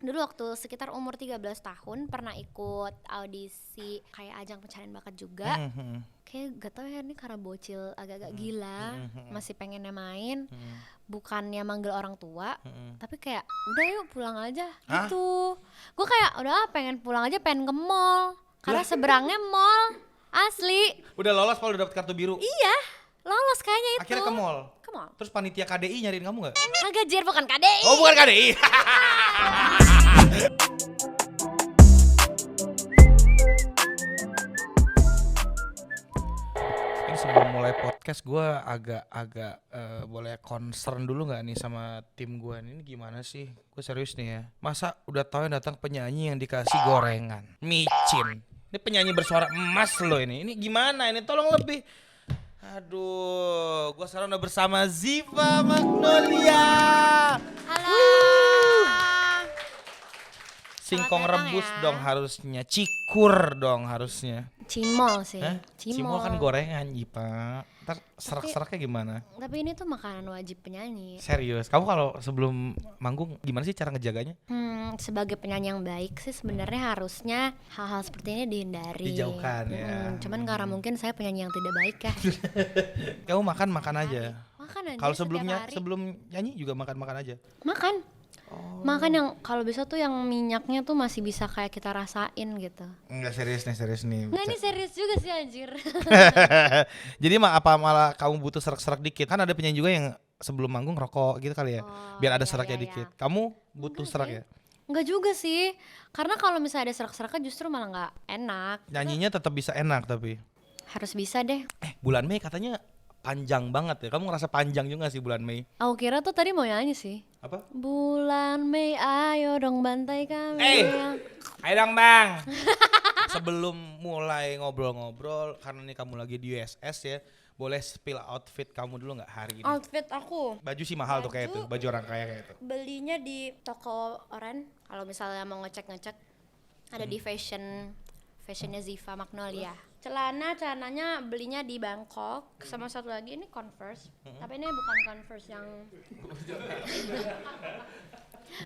dulu waktu sekitar umur 13 tahun pernah ikut audisi kayak ajang pencarian bakat juga. Kayak gak tau ya, ini karena bocil agak-agak gila, masih pengennya main, bukannya manggil orang tua, tapi kayak udah yuk pulang aja gitu. Gue kayak udah pengen pulang aja, pengen ke mall, karena seberangnya mall, asli. Udah lolos kalau udah dapet kartu biru? Iya, lolos kayaknya itu. Akhirnya ke mall? Ke mall. Terus panitia KDI nyariin kamu gak? Kagak Jir, bukan KDI. Oh bukan KDI. Ini sebelum mulai podcast gue agak boleh concern dulu gak nih sama tim gue. Ini gimana sih? Gue serius nih ya. Masa udah tau yang datang penyanyi yang dikasih gorengan, micin. Ini penyanyi bersuara emas loh ini. Ini gimana ini? Tolong lebih. Aduh, gue sekarang udah bersama Ziva Magnolia. Halo. Singkong Selamat datang rebus ya. dong harusnya, cikur dong harusnya. Cimol sih. Hah? Cimol kan gorengan, Jipa. Ntar serak-seraknya gimana? Tapi ini tuh makanan wajib penyanyi. Serius, kamu kalau sebelum manggung gimana sih cara ngejaganya? Sebagai penyanyi yang baik sih sebenarnya harusnya hal-hal seperti ini dihindari. Dijauhkan ya. Cuman karena mungkin saya penyanyi yang tidak baik ya. Kamu makan aja. Makan aja Kalau setiap hari. sebelum nyanyi juga makan aja. Makan. Makan yang kalau bisa tuh yang minyaknya tuh masih bisa kayak kita rasain gitu. Enggak serius nih. Nggak, ini serius juga sih anjir. Jadi apa malah kamu butuh serak-serak dikit? Kan ada penyanyi juga yang sebelum manggung rokok gitu kali ya. Biar ada iya, seraknya iya, dikit. iya. Kamu butuh serak ya? Enggak juga sih. Karena kalau misalnya ada serak-seraknya justru malah nggak enak. Nyanyinya tetap bisa enak tapi. Harus bisa deh. Bulan Mei katanya panjang banget ya. Kamu ngerasa panjang juga sih bulan Mei? Aku kira tuh tadi mau nyanyi sih. Apa? Bulan Mei ayo dong bantai kami. Ayo dong bang. Sebelum mulai ngobrol-ngobrol, karena nih kamu lagi di USS ya, boleh spill outfit kamu dulu nggak hari ini? Outfit aku Baju sih mahal tuh kayak itu, baju orang kaya kayak itu. belinya di toko Oren. Kalau misalnya mau ngecek ada di fashionnya Ziva Magnolia. Celananya belinya di Bangkok. Sama satu lagi ini Converse. Tapi ini bukan Converse yang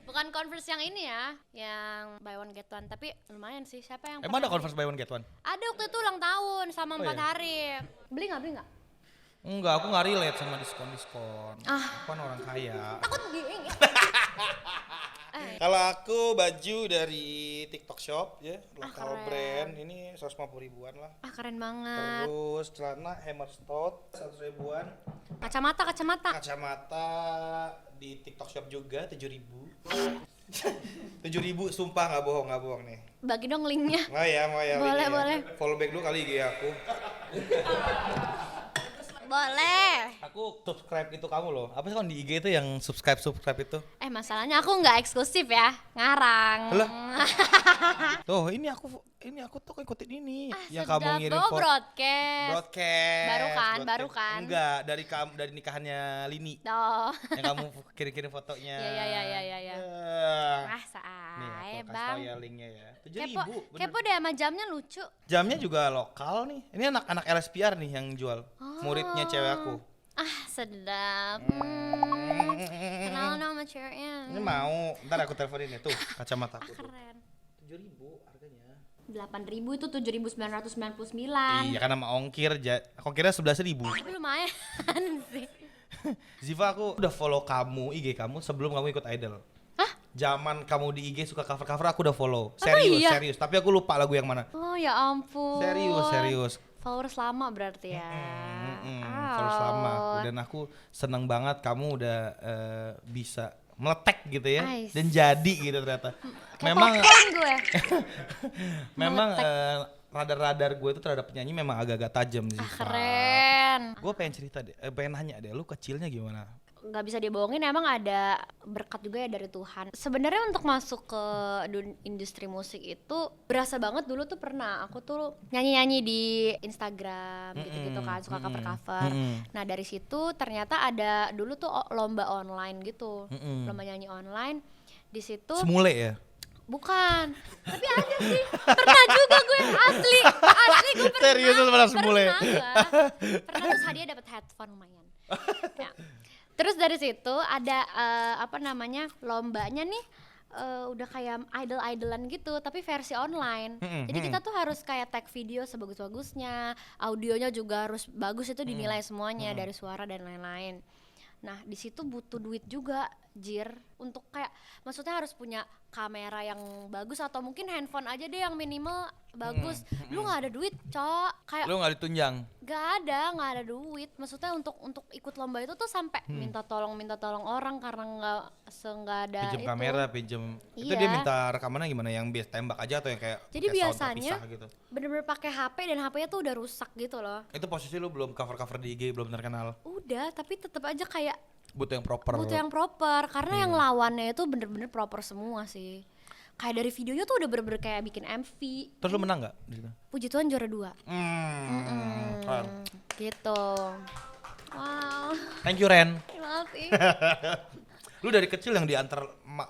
bukan Converse yang ini ya, yang buy one get one. Tapi lumayan sih. Siapa yang Emang ada pernah Converse buy one get one? Ada waktu itu ulang tahun sama 4 iya? hari. Beli nggak? Enggak, aku nggak relate sama diskon. Aku kan orang kaya. Takut giing. Kalau aku baju dari TikTok Shop ya, lokal keren. brand, ini 150 ribuan lah. Keren banget. Terus celana Hammer Stout 100 ribuan. Kacamata. Kacamata di TikTok Shop juga 7.000. 7.000 sumpah nggak bohong nih. Bagi dong linknya. Mau ya. Boleh. Follow back dulu kali IG aku. Boleh. Aku subscribe itu kamu loh. Apa sih kalau di IG itu yang subscribe itu? Masalahnya aku nggak eksklusif ya, ngarang. Lah? Tuh, ini aku tuh ikutin ini yang kamu ngirim foto. Broadcast. Baru kan. Enggak, dari nikahannya Lini. Tuh. Yang kamu kirim fotonya. Iya. Nih, Sae, aku kasih Bang. tau ya linknya ya. 7.000 bener. Kepo deh sama jamnya lucu. Jamnya juga lokal nih. Ini anak-anak LSPR nih yang jual. Muridnya cewek aku. Sedap. Kenal dong sama ceweknya. Ini mau, ntar aku teleponin ya tuh kacamata aku tuh. Keren. 7.000 harganya. 8.000 itu 7.999. Iya kan sama ongkirnya 11.000. Tapi lumayan sih. Ziva, aku udah follow kamu, IG kamu sebelum kamu ikut Idol. Zaman kamu di IG suka cover-cover aku udah follow. Serius. Tapi aku lupa lagu yang mana. Oh ya ampun. Serius. Followers lama berarti ya. Terus lama aku, dan aku seneng banget kamu udah bisa meletek gitu ya. Dan jadi gitu ternyata. Memang gue. memang radar gue itu terhadap penyanyi memang agak-agak tajam sih. Keren. Gue pengen cerita deh, pengen nanya deh, lu kecilnya gimana? Nggak bisa dibohongin, emang ada berkat juga ya dari Tuhan. Sebenarnya untuk masuk ke industri musik itu berasa banget. Dulu tuh pernah aku tuh nyanyi di Instagram gitu-gitu kan, suka cover-cover. Nah dari situ ternyata ada dulu tuh lomba online gitu, lomba nyanyi online. Di situ Semule ya? bukan, tapi ada sih. Pernah juga gue, asli gue pernah. Serius lu pernah semule? Pernah terus hadiah dapat headphone lumayan. Ya. Terus dari situ ada lombanya nih udah kayak idol-idolan gitu tapi versi online. Jadi kita tuh harus kayak tag video sebagus-bagusnya, audionya juga harus bagus, itu dinilai semuanya dari suara dan lain-lain. Nah di situ butuh duit juga Jir, untuk kayak maksudnya harus punya kamera yang bagus atau mungkin handphone aja deh yang minimal bagus. Lu nggak ada duit cok, kayak Lu nggak ditunjang? nggak ada duit. Maksudnya untuk ikut lomba itu tuh sampai minta tolong orang karena nggak ada Pinjem itu. kamera, pinjem. Itu Iya. dia minta rekamannya gimana? Yang biasa tembak aja atau yang kayak Jadi pakai sound biasanya terpisah gitu? bener-bener pakai HP dan HP-nya tuh udah rusak gitu loh. Itu posisi lu belum cover di IG, belum terkenal. Udah, tapi tetep aja kayak Butuh yang proper. butuh yang proper karena yang lawannya itu bener-bener proper semua sih. Kayak dari videonya tuh udah bener-bener kayak bikin MV. Terus lu menang nggak di situ? Puji Tuhan juara 2. Keren. Gitu. Wow. Thank you Ren. Terima kasih. Lu dari kecil yang diantar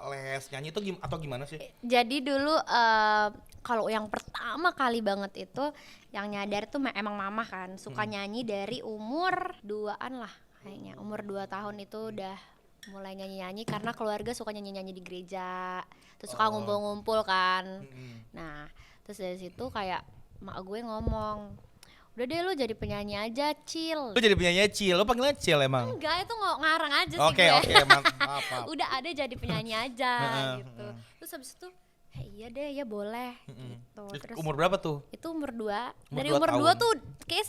les nyanyi itu atau gimana sih? Jadi dulu kalau yang pertama kali banget itu yang nyadar tuh emang mama kan suka nyanyi dari umur 2-an lah kayaknya. Umur 2 tahun itu udah mulai nyanyi-nyanyi karena keluarga suka nyanyi-nyanyi di gereja. Terus suka ngumpul-ngumpul kan. Nah, terus dari situ kayak mak gue ngomong, "Udah deh lu jadi penyanyi aja, Cil." Lu jadi penyanyi Cil, lu panggilnya Cil emang? Enggak, itu ngarang aja sih Oke, gue. maaf. Udah ada jadi penyanyi aja gitu. Terus habis itu iya deh, ya boleh gitu. Terus Umur berapa tuh? itu umur 2. Umur Dari 2 umur 2 tahun. tuh kayak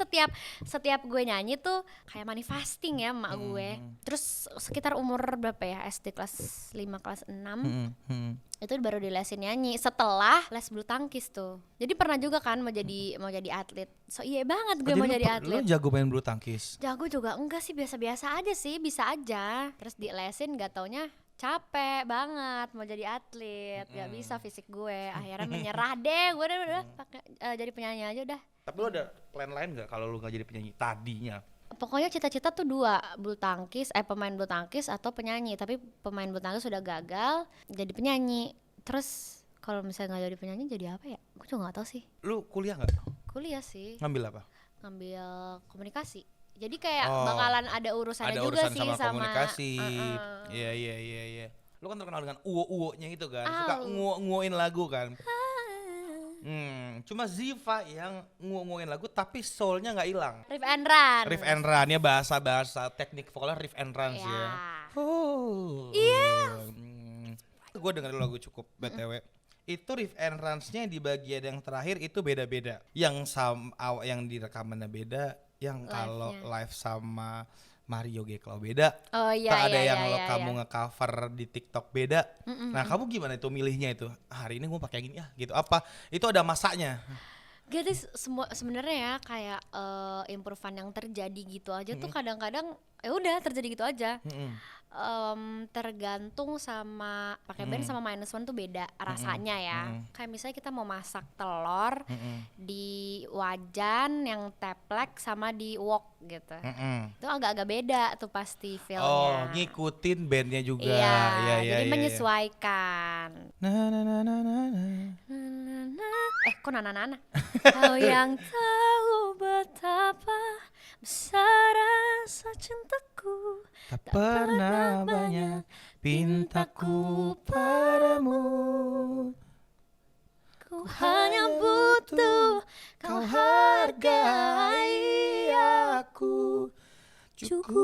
setiap gue nyanyi tuh kayak manifesting ya emak gue. Terus sekitar umur berapa ya? SD kelas 5 kelas 6. Itu baru dilesin nyanyi setelah les bulu tangkis tuh. Jadi pernah juga kan mau jadi atlet. So iya banget gue mau jadi atlet. Lu jago main bulu tangkis? Jago juga enggak sih, biasa-biasa aja sih, bisa aja. Terus dilesin gak taunya capek banget mau jadi atlet, gak bisa fisik gue. Akhirnya menyerah deh, gue udah pakai jadi penyanyi aja udah. Tapi lu ada plan lain gak kalau lu gak jadi penyanyi tadinya? Pokoknya cita-cita tuh 2, bulu tangkis, pemain bulu tangkis atau penyanyi. Tapi pemain bulu tangkis sudah gagal, jadi penyanyi. Terus kalau misalnya gak jadi penyanyi jadi apa ya? Gue juga gak tahu sih. Lu kuliah gak? Kuliah sih, Ngambil apa? ngambil komunikasi. Jadi kayak bakalan ada urusannya Ada juga urusan sih sama komunikasi. Iya. Lu kan terkenal dengan uwo-uwonya itu kan. Suka nguo-nguoin lagu kan. Cuma Ziva yang nguo-nguoin lagu tapi soulnya nggak hilang. Riff and Run. Riff and run ya, bahasa teknik vokalnya riff and run sih ya. Iya. Gue dengerin lagu cukup BTW. Itu riff and runs-nya di bagian yang terakhir itu beda-beda. Yang yang direkamannya beda, yang kalau live sama Mario Geklau beda. Oh iya, Tak ada iya, yang iya, lo iya, kamu nge-cover di TikTok beda. Nah, kamu gimana itu milihnya itu? Hari ini gue pakai gini ya, gitu. Apa? Itu ada masanya. Jadi semua sebenarnya ya kayak improvean yang terjadi gitu aja tuh kadang-kadang ya udah terjadi gitu aja. Tergantung sama pakai band sama minus one tuh beda rasanya ya. Kayak misalnya kita mau masak telur di wajan yang teplek sama di wok gitu. Itu agak-agak beda tuh pasti feelnya. Oh, ngikutin bandnya juga. Iya, Iya, jadi menyesuaikan. Kok nana-nana? Kau yang tahu betapa besar rasa cintaku, Tak pernah banyak pintaku padamu. ku hanya butuh kau hargai aku cukup.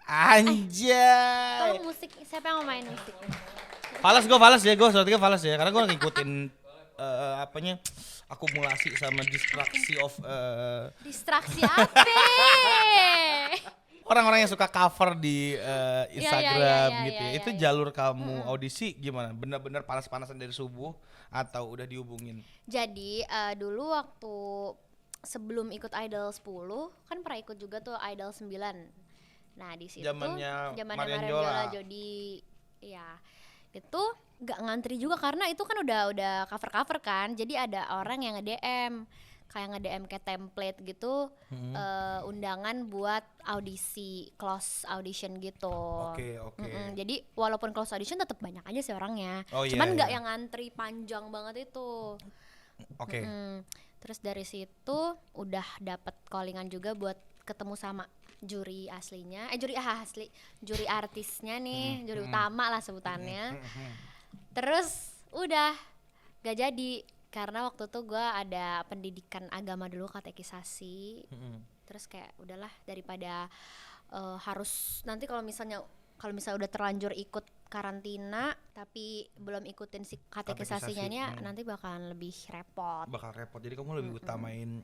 Anjay. Tolong musik, siapa yang mau main musik? Fales ya, gue sepertinya fales ya. Karena gue ngikutin akumulasi sama Distraksi apa? orang-orang yang suka cover di Instagram iya, gitu ya. iya, Itu jalur kamu audisi gimana? Bener-bener panas-panasan dari subuh atau udah dihubungin? Jadi dulu waktu sebelum ikut Idol 10 kan pernah ikut juga tuh Idol 9. Nah di situ Zamannya Marian Jola. Jola Jody, ya itu nggak ngantri juga karena itu kan udah cover kan. Jadi ada orang yang nge-DM kayak template gitu, undangan buat audisi, close audition gitu. Oke. Jadi walaupun close audition tetap banyak aja sih orangnya. Oh, iya, Cuman nggak iya. yang ngantri panjang banget itu. Oke. Terus dari situ udah dapet callingan juga buat ketemu sama juri aslinya, juri artisnya nih, juri utama lah sebutannya. Terus udah gak jadi karena waktu itu gue ada pendidikan agama dulu, katekisasi. Terus kayak udahlah daripada harus nanti kalau misalnya udah terlanjur ikut karantina tapi belum ikutin si katekisasinya ini nanti bakalan lebih repot. Jadi kamu lebih utamain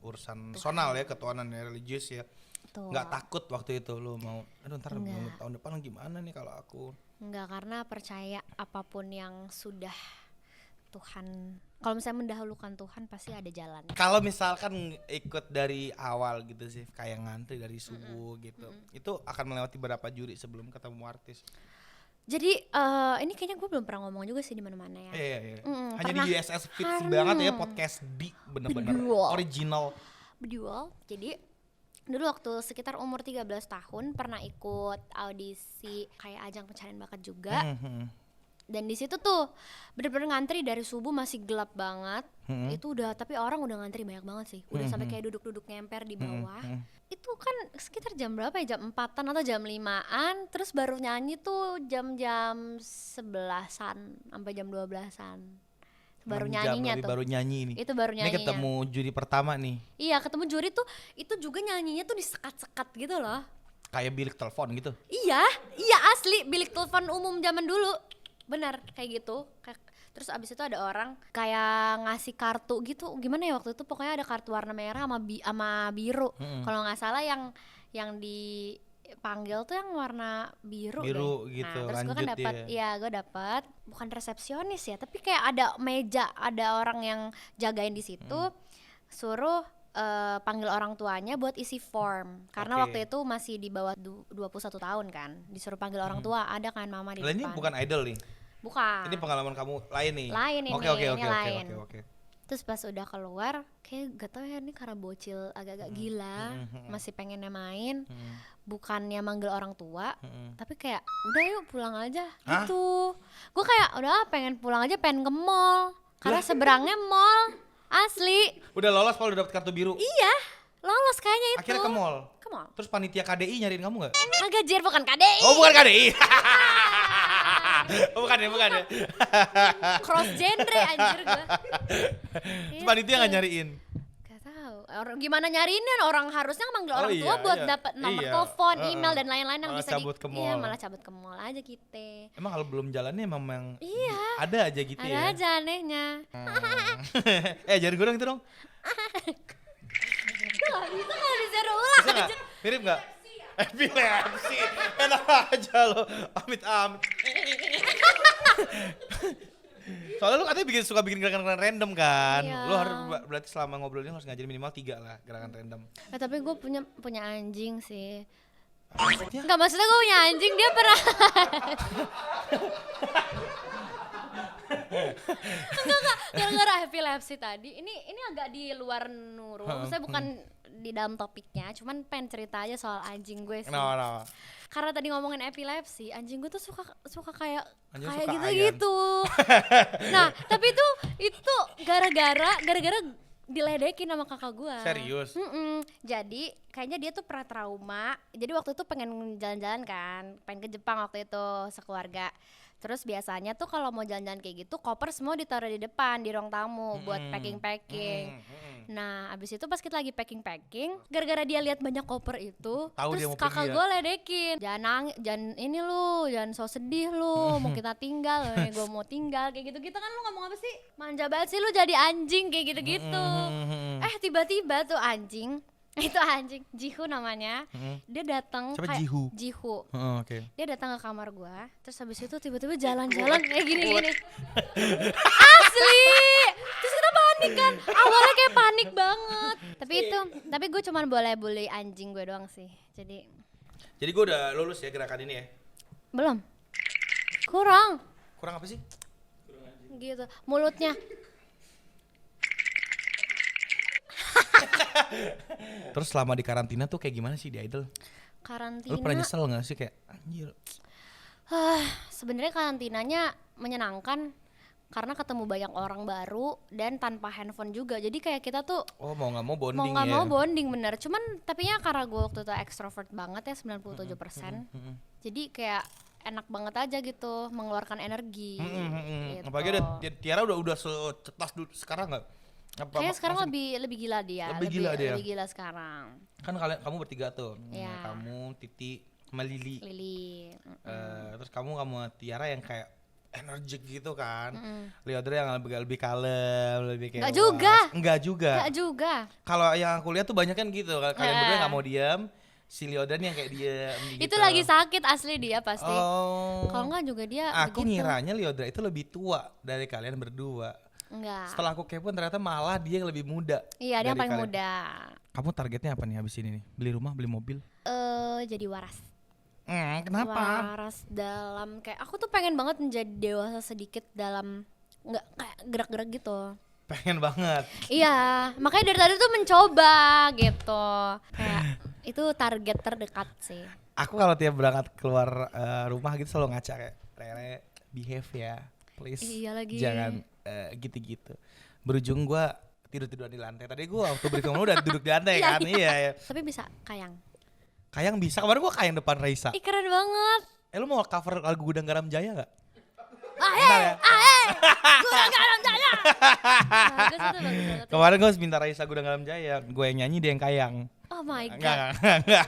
urusan sonal ya, ketuhanan ya, religius ya. Nggak takut waktu itu lu mau ntar tahun depan gimana nih kalau aku? Enggak, karena percaya apapun yang sudah Tuhan, kalau misalnya mendahulukan Tuhan pasti ada jalan. Kalau misalkan ikut dari awal gitu sih, kayak ngantri dari subuh gitu, itu akan melewati berapa juri sebelum ketemu artis? Jadi ini kayaknya gue belum pernah ngomong juga sih di mana-mana ya. Iya. Hanya di USS Fits banget ya, podcast di bener-bener original. Bedual. Jadi dulu waktu sekitar umur 13 tahun pernah ikut audisi kayak ajang pencarian bakat juga. Dan di situ tuh bener-bener ngantri dari subuh, masih gelap banget. Itu udah, tapi orang udah ngantri banyak banget sih. Udah sampai kayak duduk-duduk ngemper di bawah. Itu kan sekitar jam berapa ya? Jam 4-an atau jam 5-an. Terus baru nyanyi tuh jam-jam 11-an sampai jam 12-an. Baru nyanyinya tuh. Baru nyanyi nih. Itu baru nyanyinya. Ini ketemu juri pertama nih. Iya, ketemu juri tuh itu juga nyanyinya tuh disekat-sekat gitu loh. Kayak bilik telepon gitu. Iya asli bilik telepon umum zaman dulu. Benar kayak gitu. Terus abis itu ada orang kayak ngasih kartu gitu, gimana ya waktu itu, pokoknya ada kartu warna merah sama biru. Kalau nggak salah yang dipanggil tuh yang warna biru deh. Gitu. Nah, terus gue kan dapat, gue dapat bukan resepsionis ya, tapi kayak ada meja, ada orang yang jagain di situ, suruh panggil orang tuanya buat isi form. Karena waktu itu masih di bawah 21 tahun kan. Disuruh panggil orang tua, ada kan mama di depan. Ini bukan idol nih? Bukan. Ini pengalaman kamu lain nih? Lain ini, lain. Oke. Terus pas udah keluar, kayak gak tau ya ini karena bocil agak-agak gila, masih pengennya main, bukannya manggil orang tua, tapi kayak udah yuk pulang aja gitu. Gue kayak udah pengen pulang aja, pengen ke mall, karena seberangnya mall. Asli. Udah lolos kalau udah dapet kartu biru? Iya, lolos kayaknya itu. Akhirnya ke mall? Ke mall. Terus panitia KDI nyariin kamu gak? Kagak Jer, bukan KDI. Oh bukan KDI. bukan ya. Cross genre anjir gue. Terus panitia gak nyariin? Gak tahu. Gimana nyariinnya, orang harusnya manggil orang tua buat dapat nomor telepon, email dan lain-lain yang bisa cabut ke mall. Iya, malah cabut ke mall aja kita. Emang kalau belum jalannya memang iya, ada aja gitu ada aja anehnya. Jangan gue dong itu dong. Gak bisa disuruh ulang. Bisa gak? Mirip gak? Epilepsi. Enak aja lo. Amit-amit. Soalnya lu katanya suka bikin gerakan random kan. Lu harus berarti selama ngobrolnya harus ngajarin minimal 3 lah gerakan random. Tapi gue punya anjing sih. Maksudnya? Enggak, maksudnya gue punya anjing, dia pernah enggak, gara-gara epilepsi tadi. Ini agak di luar nurul. Maksudnya bukan di dalam topiknya, cuman pengen cerita aja soal anjing gue sih. Kenapa? Karena tadi ngomongin epilepsi, anjing gue tuh suka kayak gitu. Nah, tapi itu gara-gara diledekin sama kakak gue. Serius? Jadi kayaknya dia tuh pernah trauma. Jadi waktu itu pengen jalan-jalan kan, pengen ke Jepang waktu itu sekeluarga. Terus biasanya tuh kalau mau jalan-jalan kayak gitu, koper semua ditaruh di depan di ruang tamu buat packing. Nah, abis itu pas kita lagi packing, gara-gara dia lihat banyak koper itu, terus kakak gue ledekin, jangan ini lu, jangan so sedih lu, mau kita tinggal, gue mau tinggal, kayak gitu-gitu kan. Lu ngomong apa sih? Manja banget sih lu, jadi anjing kayak gitu-gitu. Tiba-tiba tuh anjing, itu anjing Jihu namanya, dia datang kayak Jihu. Dia datang ke kamar gua, terus habis itu tiba-tiba jalan-jalan kayak gini. Asli. Terus kita panik kan, awalnya kayak panik banget. Tapi gue cuman boleh bully anjing gue doang sih. Jadi gue udah lulus ya gerakan ini ya? Belum. Kurang apa sih? Gitu, mulutnya. Terus selama di karantina tuh kayak gimana sih di Idol? Karantina. Lu pernah nyesel gak sih kayak anjir? Sebenarnya karantinanya menyenangkan karena ketemu banyak orang baru dan tanpa handphone juga. Jadi kayak kita tuh mau nggak mau bonding mau nggak ya. mau bonding bener. Cuman tapinya karena gue waktu itu extrovert banget ya 97%. Jadi kayak enak banget aja gitu mengeluarkan energi. Gitu. Apalagi ada Tiara udah secetas dulu sekarang nggak? Kayaknya sekarang lebih gila dia. Lebih gila sekarang. Kan kamu bertiga tuh. Yeah. Kamu, Titi, sama Lili. Terus kamu sama Tiara yang kayak energik gitu kan. Leodra yang lebih kalem, lebih kayak Enggak juga. Kalau yang aku lihat tuh banyak kan gitu. Kalian berdua nggak mau diam. Si Leodra yang kayak diam gitu. Itu lagi sakit asli dia pasti. Oh. Kalau enggak juga dia Aku begitu. ngiranya Leodra itu lebih tua dari kalian berdua. Enggak. Setelah aku kepo ternyata malah dia yang lebih muda. Iya, dia yang paling kalian. muda. Kamu targetnya apa nih habis ini nih? Beli rumah, beli mobil? Jadi waras. Kenapa? Waras dalam kayak aku tuh pengen banget menjadi dewasa sedikit dalam nggak kayak gerak-gerak gitu. Pengen banget. Iya, makanya dari tadi tuh mencoba gitu. Kayak itu target terdekat sih. Aku kalau tiap berangkat keluar rumah gitu selalu ngaca kayak Rere behave ya, please. Iya lagi. Jangan gitu-gitu. Berujung gua tidur-tiduran di lantai. Tadi gua waktu briefing lu udah duduk di lantai kan? Iya. Tapi bisa kayang. Kayang bisa. Kemarin gua kayang depan Raisa. Ih keren banget. Lu mau cover lagu Gudang Garam Jaya enggak? Gudang Garam Jaya. Kemarin gue minta Raisa Gudang Garam Jaya, gue yang nyanyi dia yang kayang. Oh my god.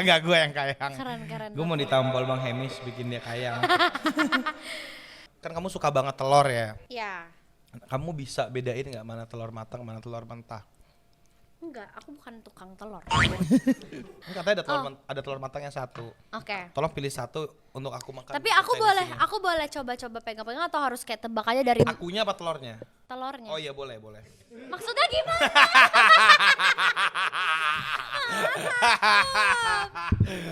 Enggak gue yang kayang. Keren. Gue mau ditampol Bang Hemis bikin dia kayang. Kan kamu suka banget telur ya? Iya. Kamu bisa bedain nggak mana telur matang, mana telur mentah? Enggak, aku bukan tukang telur. Ini katanya ada telur matangnya satu. Oke. Tolong pilih satu untuk aku makan. Tapi aku boleh coba-coba pegang-pegang atau harus kayak tebak aja dari Akunya apa telurnya? telurnya? Oh iya boleh. Maksudnya gimana?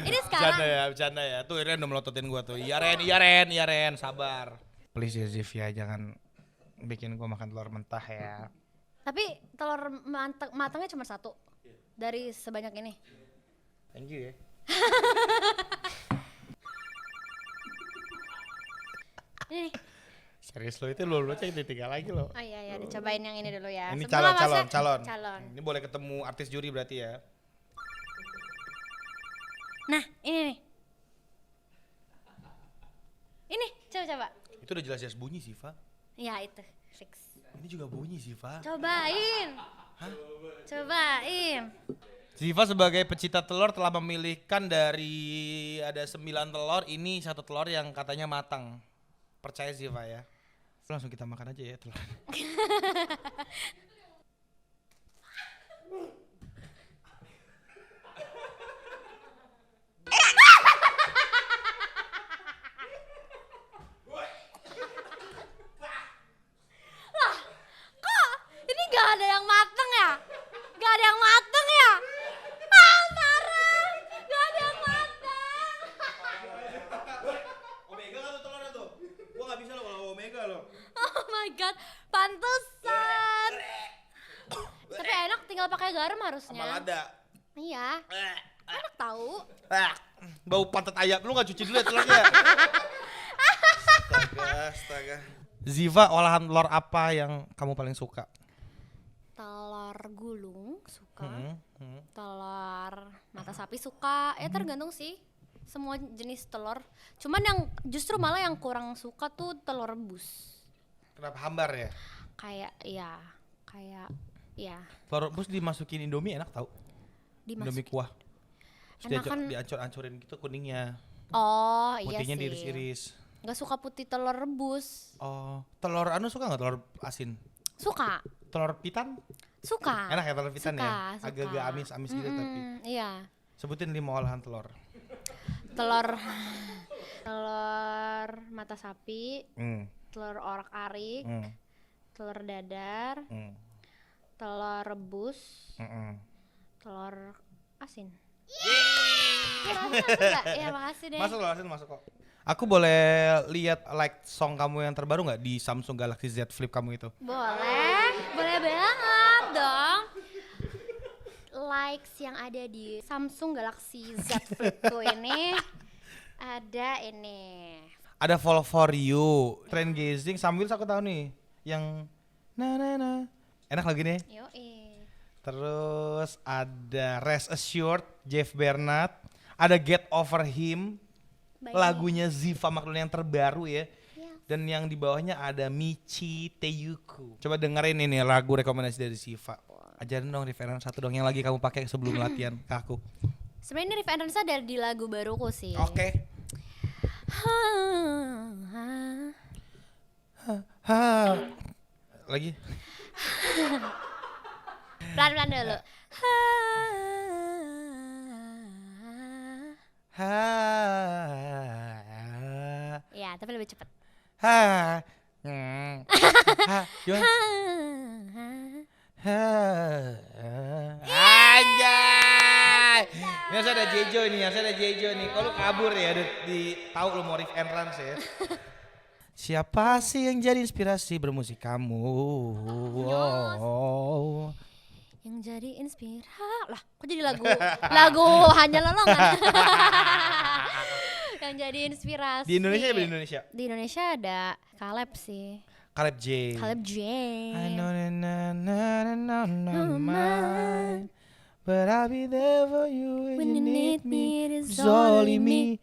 Ini sekarang. Bercanda ya. Tuh Ren udah melototin gua tuh. Iya Ren, sabar. Please ya Ziv ya, jangan bikin gua makan telur mentah ya. Tapi telur matangnya cuma satu dari sebanyak ini. Thank you ya. Ini. Serius lo itu lo cek ditinggal lagi lo. Oh iya, dicobain yang ini dulu ya. Ini Sebelum calon. Calon. Ini boleh ketemu artis juri berarti ya. Nah, ini nih. Ini, coba. Itu udah jelas bunyi sih, Fa. Ya itu, fix. Ini juga bunyi sih, Fa. Cobain. Hah? Cobain. Ziva sebagai pecinta telur telah memilihkan dari ada 9 telur, ini satu telur yang katanya matang. Percaya Ziva ya. Langsung kita makan aja ya telur. Ini gak ada yang mateng ya? Gak ada yang mateng ya? Parah. Gak ada yang mateng. Omega kan tuh telurnya tuh. Gua gak bisa lo kalau omega lo. Oh my god, pantesan. Tapi enak tinggal pakai garam harusnya. Sama lada. Iya. Enak tahu. Bau pantat ayam. Lu gak cuci dulu ya telurnya? Astaga. Ziva, olahan telur apa yang kamu paling suka? Telur gulung suka. Telur mata sapi suka. Ya tergantung sih. Semua jenis telur. Cuman yang justru malah yang kurang suka tuh telur rebus. Kenapa hambar ya? Kayak ya. Telur rebus dimasukin Indomie enak tau? Indomie kuah. Enakan. Diancur-ancurin gitu kuningnya. Oh iya sih. Putihnya diiris-iris. Gak suka putih telur rebus. Oh, telur suka nggak telur asin? Suka. Telur pitan? Suka. Enak ya telur pitan Suka, ya? suka. Agak-agak amis gitu tapi. Iya. Sebutin 5 olahan telur. Telur mata sapi, Hmm. telur orak-arik, telur dadar, telur rebus, telur asin. Ya makasih deh. Masuk loh, asin masuk kok. Aku boleh lihat like song kamu yang terbaru nggak di Samsung Galaxy Z Flip kamu itu? Boleh banget dong. Likes yang ada di Samsung Galaxy Z Flipku ini ada ini. Ada Follow For You, Trend Gazing, sambil aku tahu nih. yang na na na. Enak lagu ini. Yoi. Terus ada Rest Assured Jeff Bernard, ada Get Over Him, lagunya Ziva Maklun yang terbaru ya. Dan yang di bawahnya ada Michi Teyuku. Coba dengerin ini lagu rekomendasi dari Ziva. Ajarin dong referensi satu dong yang lagi kamu pakai sebelum latihan ke aku. Sebenarnya ini referensi dari di lagu baruku sih. Oke. Lagi. Pelan-pelan dulu. Ya, tapi lebih cepat. Gimana? Anjay. Ini harus ada Jejo nih. Kalau kabur ya, tahu lu mau riff and runs ya. Siapa sih yang jadi inspirasi bermusik kamu? Oh. Yang jadi inspirasi lah, kok jadi lagu hanya lolongan. Yang jadi inspirasi. Di Indonesia ya, di Indonesia. Di Indonesia ada Caleb sih. Caleb J. I know not mine, but I'll be there for you when you need me. Zolimi,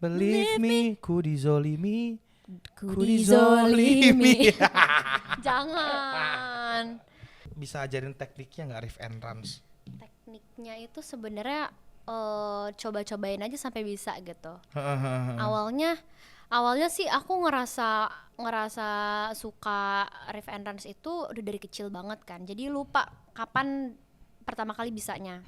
believe me, ku dizolimi. Jangan. Bisa ajarin tekniknya nggak riff and runs? Tekniknya itu sebenarnya coba-cobain aja sampai bisa gitu. Awalnya sih aku ngerasa suka riff and runs itu udah dari kecil banget kan. Jadi lupa kapan pertama kali bisanya.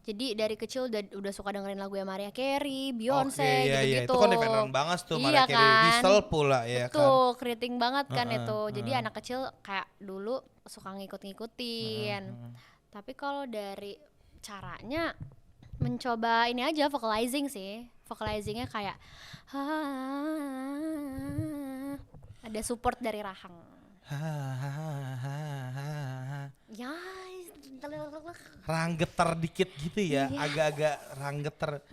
Jadi dari kecil udah suka dengerin lagu ya Mariah Carey, Beyonce gitu-gitu. Itu kan riff and run banget tuh, Mariah Carey, kan? Diesel pula ya kan. Tuh, keriting banget kan itu. Jadi anak kecil kayak dulu suka ngikut-ngikutin. Tapi kalau dari caranya mencoba ini aja vocalizing sih. Vocalizingnya kayak ada support dari rahang. Ya, rahang getar dikit gitu ya, agak-agak rahang getar.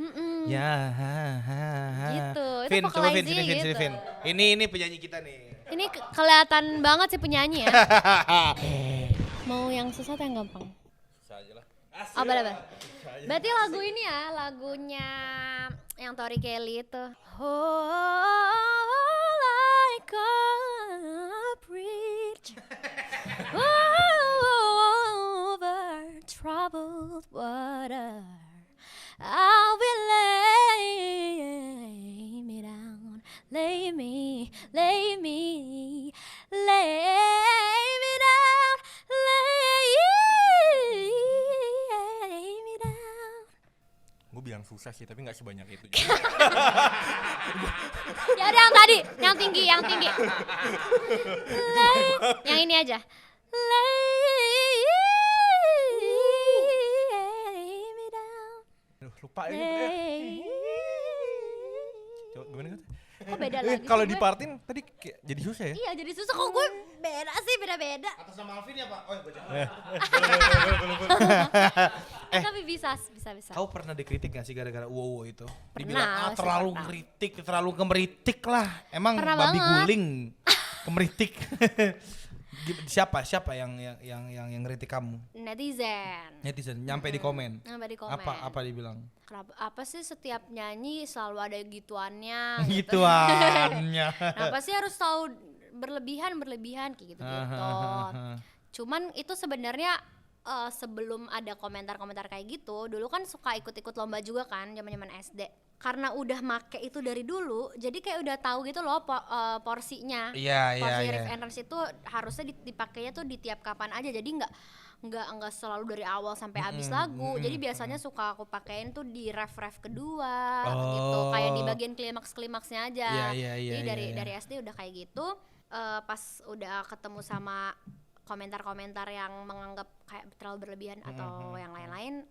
Ya, gitu. Vin, Itu coba Vin, vocalizing gitu. Vin. Ini penyanyi kita nih. Ini kelihatan banget sih penyanyi ya. Mau yang susah atau yang gampang? Susah aja lah. Oh, bener. Berarti lagu ini ya, lagunya yang Tori Kelly itu. Oh, like a bridge over troubled water, I will lay me down, lay me down, lay me down. Gue bilang susah sih, tapi nggak sebanyak itu. Ya udah yang tadi, yang tinggi. Yang ini aja. Lay me down. Lupa ya. Coba gimana kan? Kok beda lagi? Kalau sih di gue? partin tadi jadi susah ya? Iya jadi susah kok gue beda. Atas nama Alvin ya Pak? Oh gue Tapi bisa. Kau pernah dikritik gak sih gara-gara wow itu? Pernah, Dibilang terlalu pernah. ngeritik, terlalu kemeritik lah. Emang Pernah babi banget. guling kemeritik. Siapa yang ngeritik kamu? Netizen nyampe di komen. Sampai di komen. Apa dibilang? Apa sih setiap nyanyi selalu ada gituannya Gituannya. Kenapa sih harus tahu berlebihan kayak gitu. Cuman itu sebenarnya sebelum ada komentar-komentar kayak gitu, dulu kan suka ikut-ikut lomba juga kan, zaman-zaman SD. Karena udah make itu dari dulu, jadi kayak udah tahu gitu loh porsinya. Porsi riff and runs itu harusnya dipakainya tuh di tiap kapan aja, jadi nggak selalu dari awal sampai habis lagu. Jadi biasanya suka aku pakein tuh di ref kedua gitu, kayak di bagian klimaks-klimaksnya aja. Jadi dari SD udah kayak gitu. Pas udah ketemu sama komentar-komentar yang menganggap kayak terlalu berlebihan atau yang lain-lain,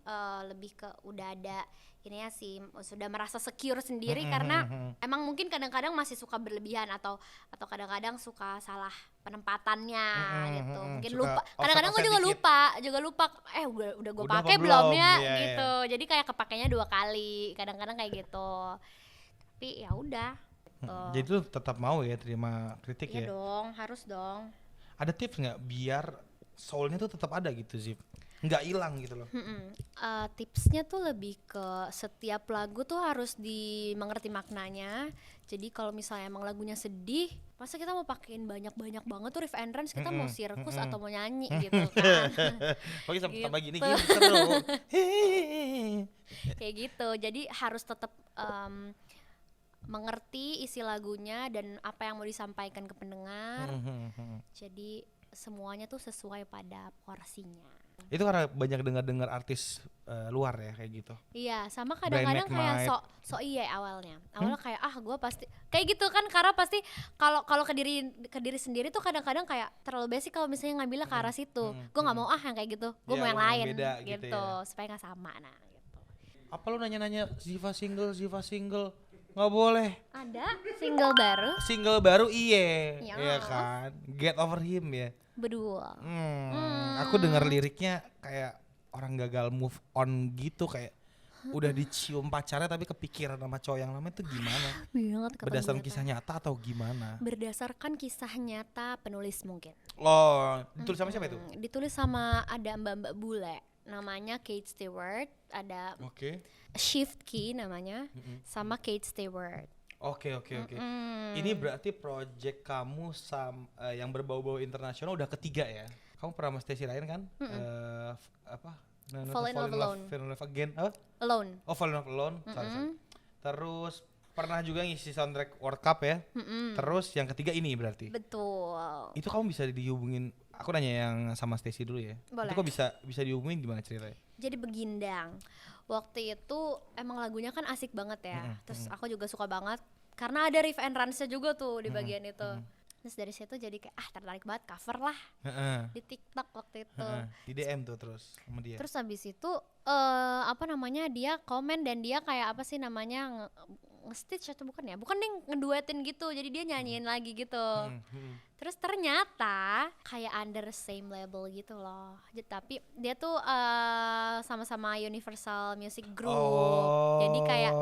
lebih ke udah ada ini ya sih, sudah merasa secure sendiri karena emang mungkin kadang-kadang masih suka berlebihan atau kadang-kadang suka salah penempatannya gitu. Mungkin suka lupa. Kadang-kadang gue juga lupa. Udah gue Udah pakai apa belum belum? ya Iya, gitu. Jadi kayak kepakainya 2 kali. Kadang-kadang kayak gitu. Tapi ya udah. Jadi tuh tetap mau ya terima kritik Iya ya. dong, harus dong. Ada tips nggak biar soulnya tuh tetap ada gitu Zif, nggak hilang gitu loh? Tipsnya tuh lebih ke setiap lagu tuh harus dimengerti maknanya. Jadi kalau misalnya emang lagunya sedih, masa kita mau pakein banyak-banyak banget tuh riff and runs, kita mau sirkus atau mau nyanyi gitu kan. Oke, sampai Gitu. tambah gini seru. Kayak gitu. Jadi harus tetap mengerti isi lagunya dan apa yang mau disampaikan ke pendengar. Jadi semuanya tuh sesuai pada porsinya. Itu karena banyak dengar artis luar ya kayak gitu. Iya, sama Brian kadang-kadang kayak McKnight. sok iya awalnya. Awalnya kayak gue pasti kayak gitu kan, karena pasti kalau ke diri sendiri tuh kadang-kadang kayak terlalu basic kalau misalnya ngambilnya ke arah situ. Gue nggak mau yang kayak gitu. Gue Iya, mau yang lu mau yang lain beda gitu gitu, ya. supaya nggak sama gitu. Apa lu nanya-nanya Ziva single? Nggak boleh. Ada single baru Single baru iya, Ya. iya kan. Get Over Him ya. berdua. Aku dengar liriknya kayak orang gagal move on gitu, kayak udah dicium pacarnya tapi kepikiran sama cowok yang lama, itu gimana? Banget kata Berdasarkan gue, kisah nyata atau gimana? berdasarkan kisah nyata penulis mungkin. Oh, ditulis sama siapa itu? Ditulis sama ada mbak-mbak bule, namanya Kate Stewart, ada Oke. Shift Key namanya, sama Kate Stewart. Oke. Ini berarti project kamu yang berbau-bau internasional udah ketiga ya? Kamu pernah sama Stacy Ryan kan? Apa? Fall in Love Alone. Fall in Love Again. Apa? Alone. Oh, Fall in Love Alone. Sorry. Terus pernah juga ngisi soundtrack World Cup ya? Terus yang ketiga ini berarti? Betul. Itu kamu bisa dihubungin, aku nanya yang sama Stacy dulu ya. Boleh. Itu kok bisa dihubungin, gimana ceritanya? Jadi begindang, waktu itu emang lagunya kan asik banget ya. Terus aku juga suka banget karena ada riff and runs-nya juga tuh di bagian itu. Terus dari situ jadi kayak tertarik banget, cover lah di TikTok waktu itu. Di DM tuh terus sama dia. Terus habis itu dia komen dan dia kayak apa sih namanya nge-stitch atau bukan ya? Bukan, dia ngeduetin gitu. Jadi dia nyanyiin lagi gitu. Terus ternyata kayak under same label gitu loh. Tapi dia tuh sama-sama Universal Music Group. Jadi kayak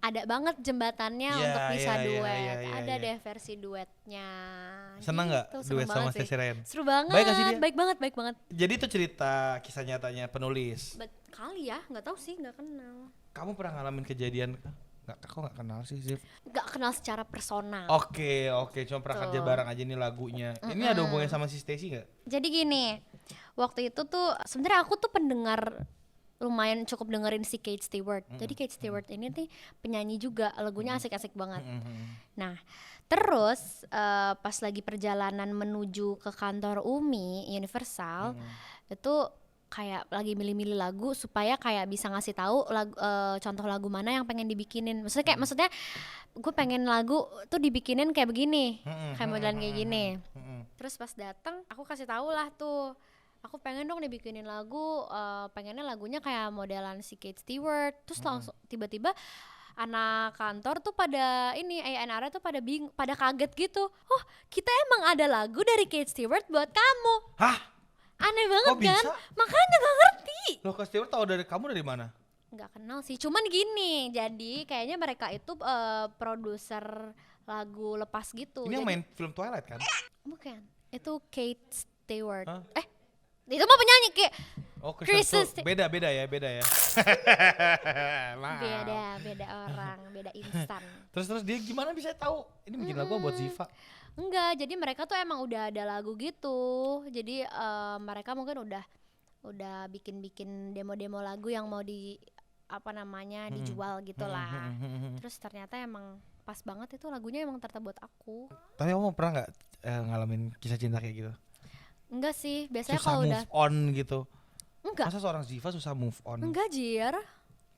ada banget jembatannya untuk bisa duet. Ada deh versi duetnya. Seneng nggak Gitu, seru duet sama banget sih. Stacy Ryan? Seru banget. Baik gak sih dia? Baik banget. Jadi itu cerita kisah nyatanya penulis. Kali ya, nggak tahu sih, nggak kenal. Kamu pernah ngalamin kejadian? Aku nggak kenal sih Zif. Nggak kenal secara personal. Oke, cuma pernah kerja bareng aja nih lagunya. Ini ada hubungannya sama si Stacy nggak? Jadi gini, waktu itu tuh sebenarnya aku tuh pendengar lumayan cukup dengerin si Kate Stewart. Jadi Kate Stewart ini tuh penyanyi juga, lagunya asik-asik banget. Nah, terus pas lagi perjalanan menuju ke kantor UMI Universal, itu kayak lagi milih-milih lagu supaya kayak bisa ngasih tahu contoh lagu mana yang pengen dibikinin. Maksudnya gue pengen lagu tuh dibikinin kayak begini, kayak modelan kayak gini. Terus pas datang aku kasih tahu lah tuh, aku pengen dong dibikinin lagu, pengennya lagunya kayak modelan si Kate Stewart. Terus langsung tiba-tiba anak kantor tuh pada A&R tuh pada kaget gitu. Oh, kita emang ada lagu dari Kate Stewart buat kamu. Hah? Aneh banget Kok bisa? kan? Makanya gak ngerti. Loh, Kate Stewart tahu dari kamu dari mana? Nggak kenal sih, cuman gini, jadi kayaknya mereka itu produser lagu lepas gitu. Ini yang Jadi- main film Twilight kan? Bukan, itu Kate Stewart. Hah? Itu mah penyanyi kayak Oh, Kristen beda ya. beda orang, beda instan. Terus dia gimana bisa tahu ini bikin lagu buat Ziva? Enggak, jadi mereka tuh emang udah ada lagu gitu. Jadi mereka mungkin udah bikin demo-demo lagu yang mau dijual gitu lah. Terus ternyata emang pas banget itu lagunya emang ternyata buat aku. Tapi kamu pernah nggak ngalamin kisah cinta kayak gitu? Enggak sih, biasanya Susah kalau move udah on gitu. enggak. Masa seorang Ziva susah move on? Enggak, Jir.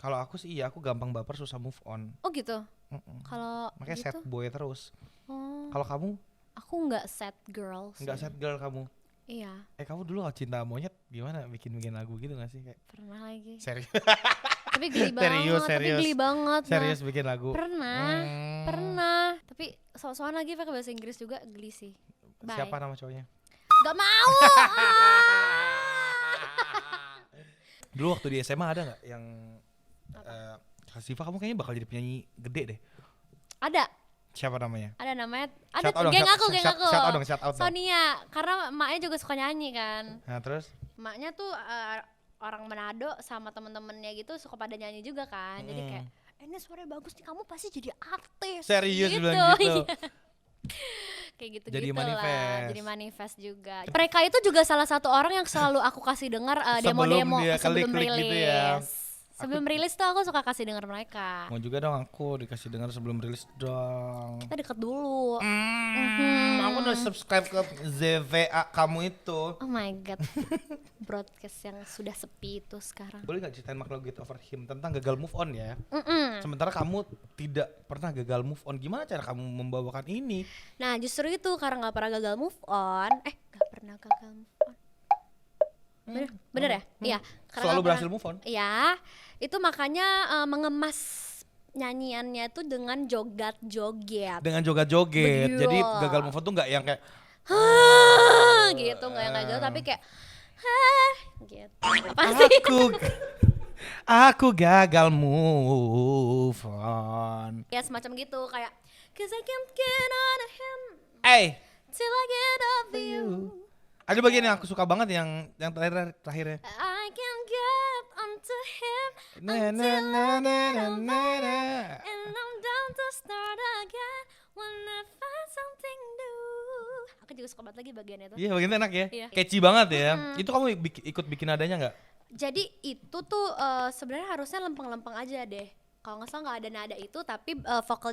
Kalau aku sih iya, aku gampang baper, susah move on. Oh gitu. Kalau Makanya gitu. sad boy terus. Oh, Kalau kamu aku enggak sad girl sih. nggak sad girl kamu. Iya, Kamu dulu cinta monyet gimana bikin lagu gitu nggak sih kayak? pernah lagi. Serius? Tapi geli banget, Serius. tapi geli banget. Nah, Serius bikin lagu? pernah. Tapi soal lagi pakai bahasa Inggris juga geli sih. Bye. Siapa nama cowoknya? Gak mau. Dulu waktu di SMA ada nggak yang Kak Ziva, kamu kayaknya bakal jadi penyanyi gede deh. Ada. Siapa namanya? Ada namanya, ada Shout out dong, geng shout- aku, geng shout- aku. shout out dong, shout out dong. Sonia, karena emaknya juga suka nyanyi kan. Nah terus? Emaknya tuh orang Manado sama temen-temennya gitu suka pada nyanyi juga kan. Jadi kayak, ini suaranya bagus nih, kamu pasti jadi artis. Serius gitu. bilang gitu? Iya. Kayak gitu Jadi lah, manifest. jadi manifest juga. Mereka itu juga salah satu orang yang selalu aku kasih dengar demo-demo dia sebelum klik-klik rilis. gitu ya. Sebelum rilis tuh aku suka kasih dengar mereka. Mau juga dong aku dikasih dengar sebelum rilis dong. Kita deket dulu. Aku udah subscribe ke ZVA kamu itu. Oh my god. Broadcast yang sudah sepi itu sekarang. Boleh gak ceritain makhluk Get Over Him tentang gagal move on ya? Mm-mm. Sementara kamu tidak pernah gagal move on. Gimana cara kamu membawakan ini? Nah justru itu karena nggak pernah gagal move on. Nggak pernah gagal move on. Bener ya? Iya. Karena Selalu nggak berhasil pernah- move on? Iya. Itu makanya mengemas nyanyiannya tuh dengan joget-joget. Dengan joget-joget. Betul. Jadi gagal move on tuh gak yang kayak Gitu nggak yang kayak gitu tapi kayak gitu. Apa sih? Aku gagal move on. Ya semacam gitu kayak cause I can't get on him till I get over you. Ada bagian yang aku suka banget yang terakhirnya. I can get onto him Na, na, until na, I na, get na, over na, you. na. And I'm down to start again when I find something new. Aku juga suka banget lagi bagian itu. Iya bagian enak ya. Iya. Catchy banget ya. Itu kamu ikut bikin nadanya nggak? Jadi itu tuh sebenarnya harusnya lempeng-lempeng aja deh. Kalau nggak salah nggak ada nada itu, tapi vocal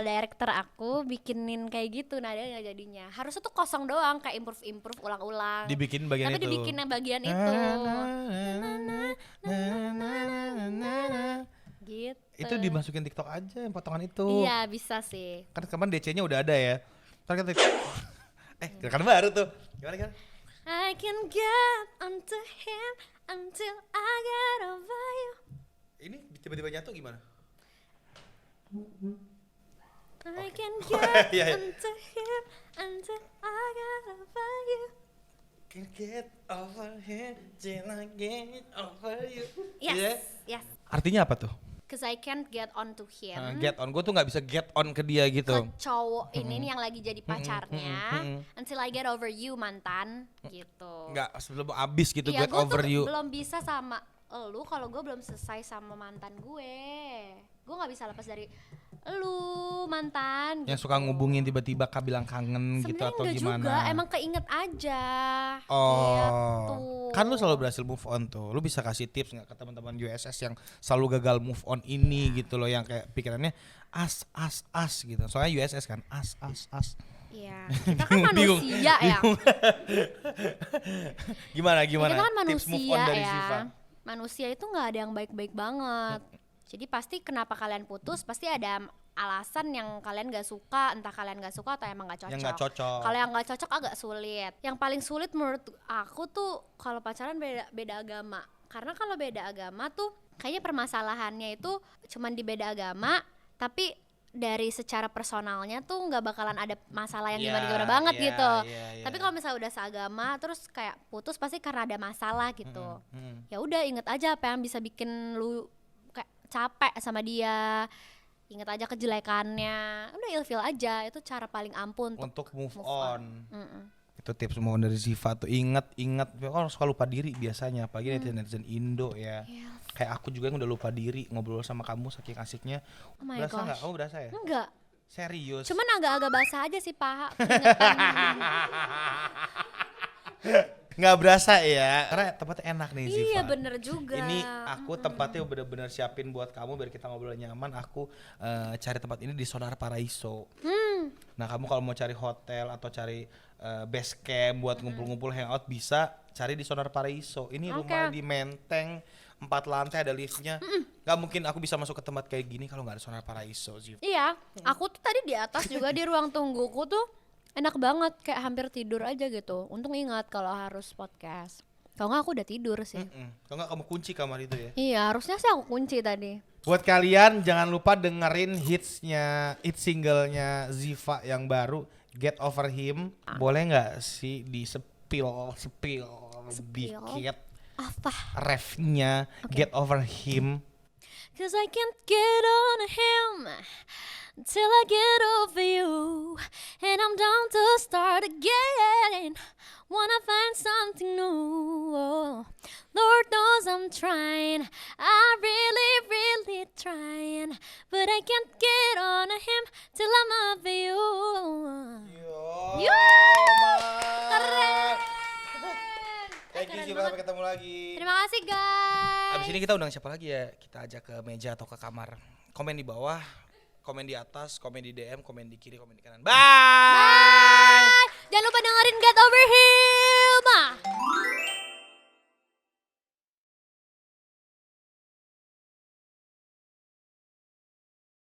director aku bikinin kayak gitu nadanya jadinya. Harusnya tuh kosong doang, kayak improve ulang-ulang. Dibikin bagian Tapi itu. dibikin bagian itu. Gitu. Itu dimasukin TikTok aja yang potongan itu. Iya bisa sih. Kan kemarin DC-nya udah ada ya. Ntar kita gerakan baru tuh. Gimana? I can get onto him until I get over you. Ini tiba-tiba nyatu gimana? I can get Iya, iya. onto him until I get over you. Can get over here till I get over you. Yes, Iya. yes. Artinya apa tuh? Cause I can't get onto him. Get on. Gue tuh nggak bisa get on ke dia Ke gitu. cowok ini nih yang lagi jadi pacarnya until I get over you mantan gitu. Nggak sebelum abis gitu Iya, get gua over tuh you. belum bisa sama lu kalau gue belum selesai sama mantan gue. Gue nggak bisa lepas dari lu mantan. Yang gitu. suka ngubungin tiba-tiba Kak bilang kangen gitu Sebenarnya atau enggak gimana? juga, emang keinget aja. Oh, Gitu. kan lu selalu berhasil move on tuh. Lu bisa kasih tips nggak ke teman-teman USS yang selalu gagal move on ini gitu loh, yang kayak pikirannya as gitu. Soalnya USS kan as. Iya, kita kan Bingung, manusia ya. Gimana? Kita kan Tips move manusia on dari ya. Ziva. Manusia itu nggak ada yang baik-baik banget. Jadi pasti kenapa kalian putus pasti ada alasan yang kalian gak suka, entah kalian gak suka atau emang gak cocok. Yang nggak cocok. Kalau yang gak cocok agak sulit. Yang paling sulit menurut aku tuh kalau pacaran beda agama. Karena kalau beda agama tuh kayaknya permasalahannya itu cuman di beda agama, tapi dari secara personalnya tuh nggak bakalan ada masalah yang gimana banget gitu. Tapi kalau misalnya udah seagama terus kayak putus pasti karena ada masalah gitu. Ya udah inget aja apa yang bisa bikin lu kayak capek sama dia. Inget aja kejelekannya. Udah ilfil aja, itu cara paling ampuh untuk move on. Mm-mm. Itu tips move on dari Ziva tuh. Ingat, orang suka lupa diri biasanya, apalagi netizen Indo ya. Kayak aku juga yang udah lupa diri ngobrol sama kamu saking asiknya. Oh my Berasa nggak? gosh. Kamu berasa ya? Enggak. Serius? Cuman agak-agak basah aja sih paha. keingetan. Nggak berasa ya? Karena tempatnya enak nih Ziva. Iya bener juga. Ini aku tempatnya bener-bener siapin buat kamu biar kita ngobrol nyaman. Aku cari tempat ini di Sonar Paraiso. Nah kamu kalau mau cari hotel atau cari base camp buat ngumpul-ngumpul hangout bisa cari di Sonar Paraiso. Ini rumah di Menteng, 4 lantai ada liftnya. Gak mungkin aku bisa masuk ke tempat kayak gini kalau nggak ada Sonar Paraiso Ziva. Iya, aku tuh tadi di atas juga di ruang tungguku tuh enak banget, kayak hampir tidur aja gitu. Untung ingat kalau harus podcast. Kalau nggak aku udah tidur sih. Kalau nggak kamu kunci kamar itu ya. Iya, harusnya sih aku kunci tadi. Buat kalian jangan lupa dengerin hits singlenya Ziva yang baru Get Over Him. Boleh nggak sih di spill dikit Apa? refnya Get Over Him. Cause I can't get on him till I get over you. And I'm down to start again. Wanna find something new. Lord knows I'm trying. I really trying. But I can't get on him till I'm over you. Keren. Thank you, Siva, sampai ketemu lagi. Terima kasih guys. Abis ini kita undang siapa lagi ya? Kita ajak ke meja atau ke kamar. Komen di bawah, komen di atas, komen di DM, komen di kiri, komen di kanan. Bye. Bye. Jangan lupa dengerin Get Over Him.